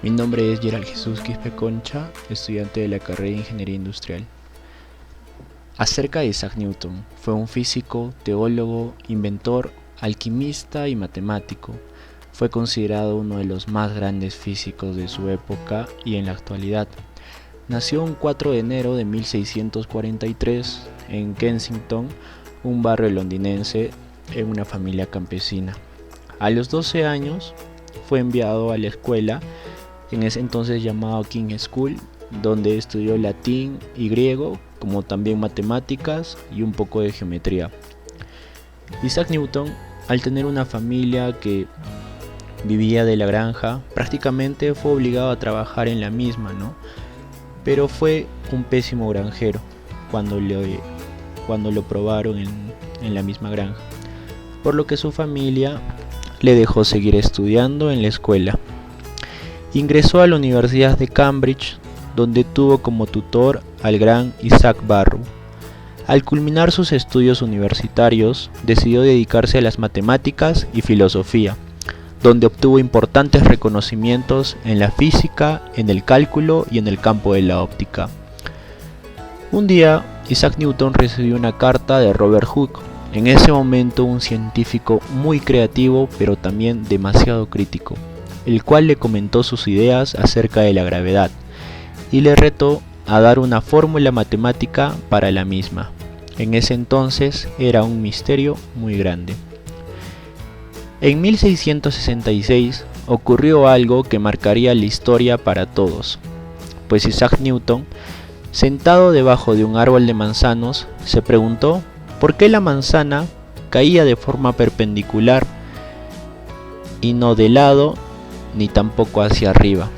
Mi nombre es Gerald Jesús Quispe Concha, estudiante de la carrera de Ingeniería Industrial. Acerca de Isaac Newton, fue un físico, teólogo, inventor, alquimista y matemático. Fue considerado uno de los más grandes físicos de su época y en la actualidad. Nació un 4 de enero de 1643 en Kensington, un barrio londinense, en una familia campesina. A los 12 años fue enviado a la escuela, en ese entonces llamado King School, donde estudió latín y griego, como también matemáticas y un poco de geometría. Isaac Newton, al tener una familia que vivía de la granja, prácticamente fue obligado a trabajar en la misma, ¿no? Pero fue un pésimo granjero cuando lo probaron en la misma granja, por lo que su familia le dejó seguir estudiando en la escuela. Ingresó a la Universidad de Cambridge, donde tuvo como tutor al gran Isaac Barrow. Al culminar sus estudios universitarios, decidió dedicarse a las matemáticas y filosofía, donde obtuvo importantes reconocimientos en la física, en el cálculo y en el campo de la óptica. Un día, Isaac Newton recibió una carta de Robert Hooke, en ese momento un científico muy creativo pero también demasiado crítico, el cual le comentó sus ideas acerca de la gravedad y le retó a dar una fórmula matemática para la misma. En ese entonces era un misterio muy grande. En 1666 ocurrió algo que marcaría la historia para todos, pues Isaac Newton, sentado debajo de un árbol de manzanos, se preguntó por qué la manzana caía de forma perpendicular y no de lado ni tampoco hacia arriba.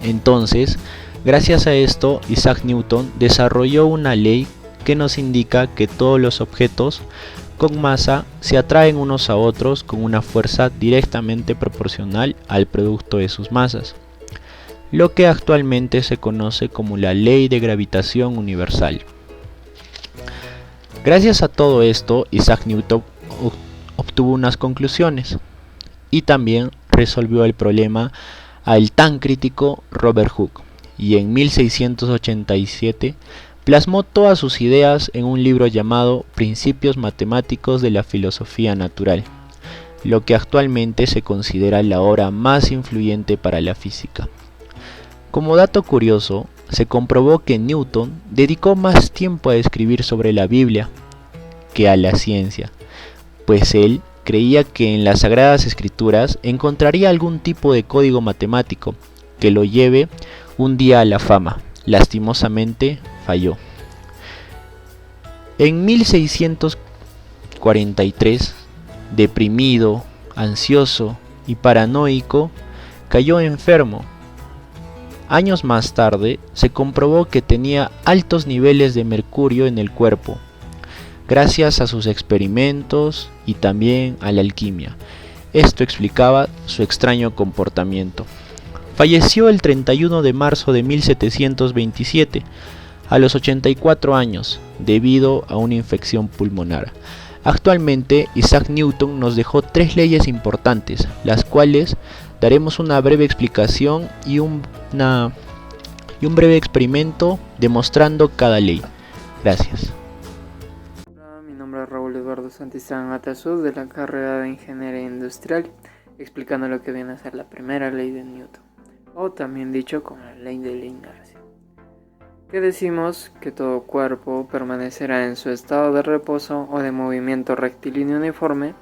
Entonces, gracias a esto, Isaac Newton desarrolló una ley que nos indica que todos los objetos con masa se atraen unos a otros con una fuerza directamente proporcional al producto de sus masas, lo que actualmente se conoce como la ley de gravitación universal. Gracias a todo esto, Isaac Newton obtuvo unas conclusiones y también resolvió el problema al tan crítico Robert Hooke, y en 1687 plasmó todas sus ideas en un libro llamado Principios Matemáticos de la Filosofía Natural, lo que actualmente se considera la obra más influyente para la física. Como dato curioso, se comprobó que Newton dedicó más tiempo a escribir sobre la Biblia que a la ciencia, pues él creía que en las Sagradas Escrituras encontraría algún tipo de código matemático que lo lleve un día a la fama. Lastimosamente falló. En 1643, deprimido, ansioso y paranoico, cayó enfermo. Años más tarde, se comprobó que tenía altos niveles de mercurio en el cuerpo, gracias a sus experimentos y también a la alquimia. Esto explicaba su extraño comportamiento. Falleció el 31 de marzo de 1727, a los 84 años, debido a una infección pulmonar. Actualmente, Isaac Newton nos dejó 3 leyes importantes, las cuales daremos una breve explicación y un breve experimento demostrando cada ley. Gracias. Hola, mi nombre es Raúl Eduardo Santistán Atasuz, de la carrera de Ingeniería Industrial, explicando lo que viene a ser la primera ley de Newton, o también dicho como la ley de la inercia, que decimos que todo cuerpo permanecerá en su estado de reposo o de movimiento rectilíneo uniforme,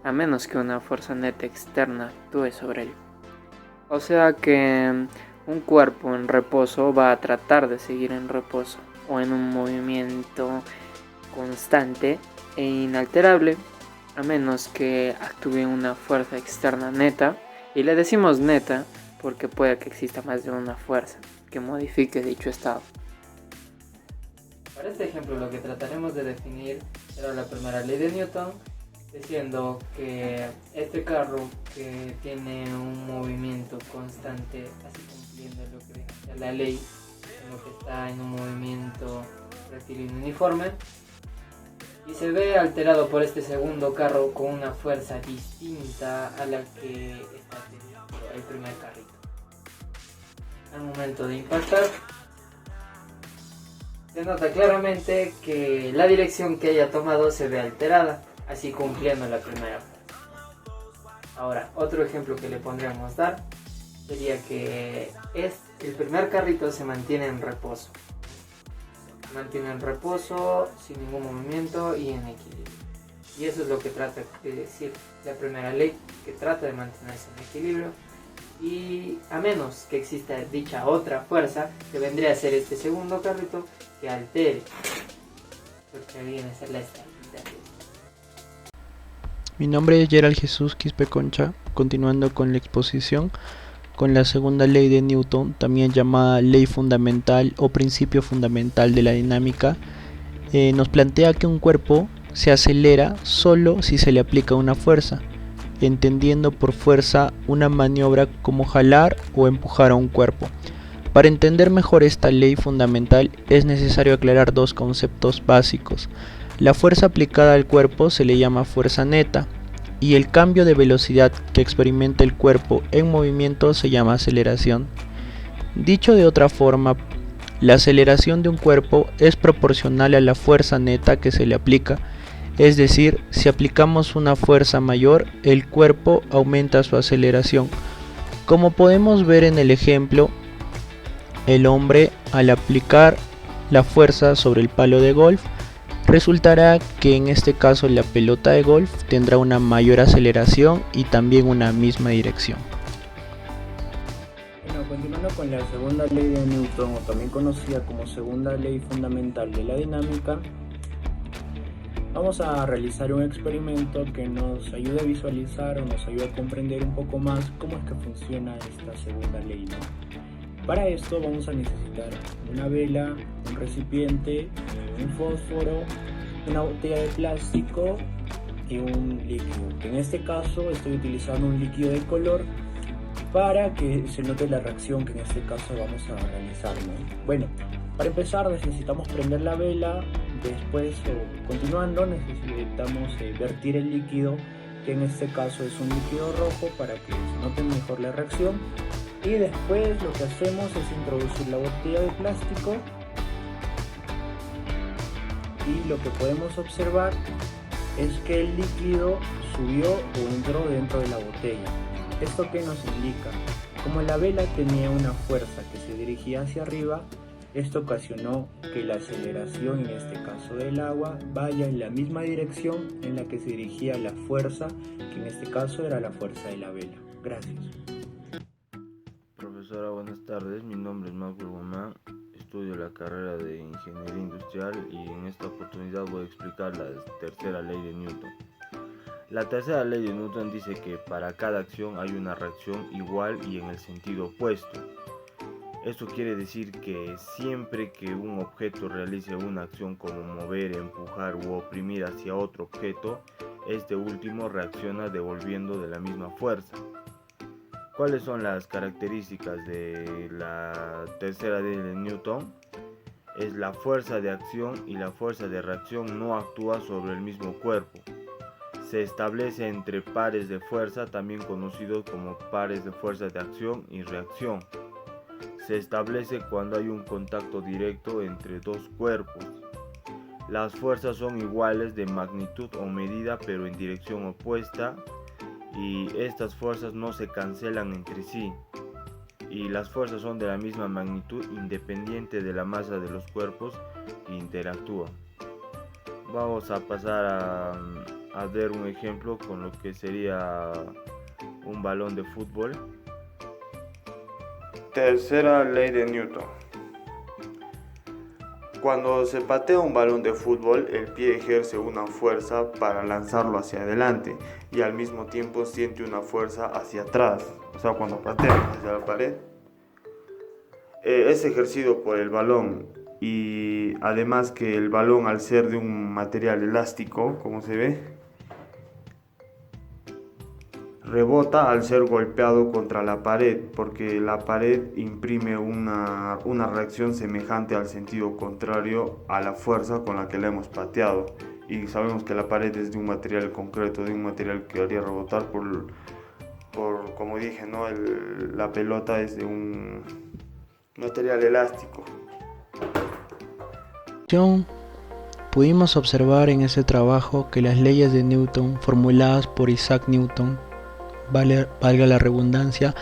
a menos que una fuerza neta externa actúe sobre él. O sea que un cuerpo en reposo va a tratar de seguir en reposo o en un movimiento constante e inalterable, a menos que actúe una fuerza externa neta, y le decimos neta porque puede que exista más de una fuerza que modifique dicho estado. Para este ejemplo, lo que trataremos de definir será la primera ley de Newton, diciendo que este carro que tiene un movimiento constante, así cumpliendo lo que deja la ley, en lo que está en un movimiento rectilíneo uniforme, y se ve alterado por este segundo carro con una fuerza distinta a la que está teniendo el primer carrito. al momento de impactar, se nota claramente que la dirección que haya tomado se ve alterada, así cumpliendo la primera fase. Ahora, otro ejemplo que le podríamos dar sería que el primer carrito se mantiene en reposo. Sin ningún movimiento y en equilibrio. Y eso es lo que trata de decir la primera ley, que trata de mantenerse en equilibrio. Y a menos que exista dicha otra fuerza, que vendría a ser este segundo carrito, que altere lo que viene a ser la estabilidad. Mi nombre es Gerald Jesús Quispe Concha, continuando con la exposición con la segunda ley de Newton, también llamada ley fundamental o principio fundamental de la dinámica. Nos plantea que un cuerpo se acelera solo si se le aplica una fuerza, entendiendo por fuerza una maniobra como jalar o empujar a un cuerpo. Para entender mejor esta ley fundamental es necesario aclarar dos conceptos básicos. La fuerza aplicada al cuerpo se le llama fuerza neta y el cambio de velocidad que experimenta el cuerpo en movimiento se llama aceleración. Dicho de otra forma, la aceleración de un cuerpo es proporcional a la fuerza neta que se le aplica, es decir, si aplicamos una fuerza mayor, el cuerpo aumenta su aceleración. Como podemos ver en el ejemplo, el hombre al aplicar la fuerza sobre el palo de golf, resultará que en este caso la pelota de golf tendrá una mayor aceleración y también una misma dirección. Bueno, continuando con la segunda ley de Newton, o también conocida como segunda ley fundamental de la dinámica, vamos a realizar un experimento que nos ayude a visualizar o nos ayude a comprender un poco más cómo es que funciona esta segunda ley, ¿no? Para esto vamos a necesitar una vela, un recipiente, un fósforo, una botella de plástico y un líquido. En este caso estoy utilizando un líquido de color para que se note la reacción que en este caso vamos a realizar, ¿no? Bueno, para empezar necesitamos prender la vela, después continuando necesitamos vertir el líquido, que en este caso es un líquido rojo para que se note mejor la reacción. Y después lo que hacemos es introducir la botella de plástico y lo que podemos observar es que el líquido subió o entró dentro de la botella. ¿Esto qué nos indica? Como la vela tenía una fuerza que se dirigía hacia arriba, esto ocasionó que la aceleración, en este caso del agua, vaya en la misma dirección en la que se dirigía la fuerza, que en este caso era la fuerza de la vela. Gracias. Profesora, buenas tardes. Mi nombre es Marco Guzmán. Estudio la carrera de Ingeniería Industrial y en esta oportunidad voy a explicar la tercera ley de Newton. La tercera ley de Newton dice que para cada acción hay una reacción igual y en el sentido opuesto. Esto quiere decir que siempre que un objeto realice una acción como mover, empujar u oprimir hacia otro objeto, este último reacciona devolviendo de la misma fuerza. ¿Cuáles son las características de la tercera ley de Newton? Es la fuerza de acción y la fuerza de reacción no actúa sobre el mismo cuerpo. Se establece entre pares de fuerza, también conocidos como pares de fuerza de acción y reacción. Se establece cuando hay un contacto directo entre dos cuerpos. Las fuerzas son iguales de magnitud o medida, pero en dirección opuesta, y estas fuerzas no se cancelan entre sí, y las fuerzas son de la misma magnitud independiente de la masa de los cuerpos que interactúan. Vamos a pasar a ver un ejemplo con lo que sería un balón de fútbol. Tercera ley de Newton. Cuando se patea un balón de fútbol, el pie ejerce una fuerza para lanzarlo hacia adelante y al mismo tiempo siente una fuerza hacia atrás. O sea, cuando patea hacia la pared, es ejercido por el balón, y además que el balón, al ser de un material elástico, como se ve, rebota al ser golpeado contra la pared, porque la pared imprime una reacción semejante al sentido contrario a la fuerza con la que la hemos pateado. Y sabemos que la pared es de un material concreto, de un material que haría rebotar por como dije, ¿no? La pelota es de un Material elástico. Pudimos observar en ese trabajo que las leyes de Newton formuladas por Isaac Newton, valga la redundancia,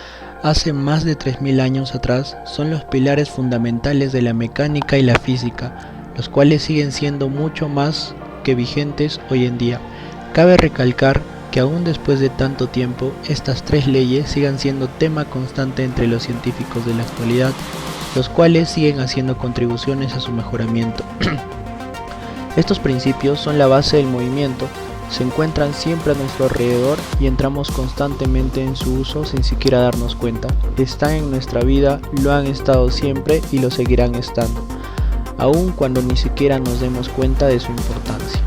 hace más de 3000 años atrás, son los pilares fundamentales de la mecánica y la física, los cuales siguen siendo mucho más que vigentes hoy en día. Cabe recalcar que aún después de tanto tiempo, estas 3 leyes sigan siendo tema constante entre los científicos de la actualidad, los cuales siguen haciendo contribuciones a su mejoramiento. Estos principios son la base del movimiento, se encuentran siempre a nuestro alrededor y entramos constantemente en su uso sin siquiera darnos cuenta. Están en nuestra vida, lo han estado siempre y lo seguirán estando, aun cuando ni siquiera nos demos cuenta de su importancia.